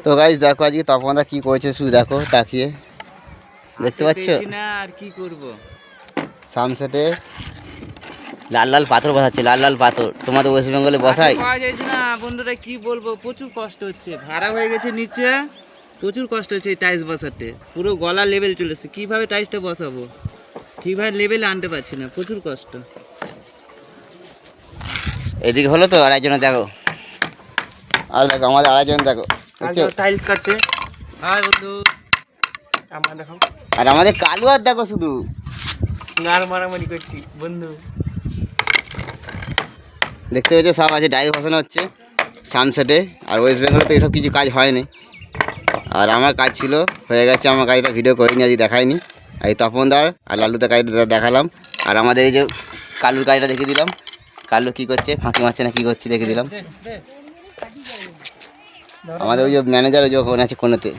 তো গাইস দেখো আজকে তপনদা কি করেছে শুধু দেখো তাকিয়ে দেখতে পাচ্ছ না আর কি করব সামসেটে লাল লাল পাথর বসাচ্ছে লাল লাল পাথর তোমাদের ওয়েস্ট বেঙ্গলে বসাই পাওয়া যাচ্ছে না বন্ধুরা কি বলবো প্রচুর কষ্ট হচ্ছে ভাড়া হয়ে গেছে নিচে প্রচুর কষ্ট হচ্ছে এই টাইলস বসাতে পুরো গলা লেভেল চলেছে কিভাবে টাইলসটা বসাবো ঠিকভাবে লেভেলে আনতে পারছি না প্রচুর কষ্ট এদিকে হলো তো আড়াইজনে দেখো আর দেখো আমাদের আড়াইজন দেখো দেখছো টাইলস কাটছে হাই বন্ধু আমার দেখো আর আমাদের কালু আর দেখো শুধু নার মারামারি করছি বন্ধু দেখতে পাচ্ছ সব আছে ডাইস বসানো হচ্ছে সামসেটে আর ওয়েস্ট বেঙ্গলে তো এইসব কিছু কাজ হয়নি আর আমার কাজ ছিল হয়ে গেছে আমার কাজটা ভিডিও করিনি আজকে দেখাইনি এই তপনদার আর লালুদার কাজটা দেখালাম আর আমাদের এই যে কালুর কাজটা দেখিয়ে দিলাম কালু কী করছে ফাঁকি মারছে না কী করছে দেখে দিলাম আমাদের ওই যে ম্যানেজার ওই যে ওখানে আছে কোনোতে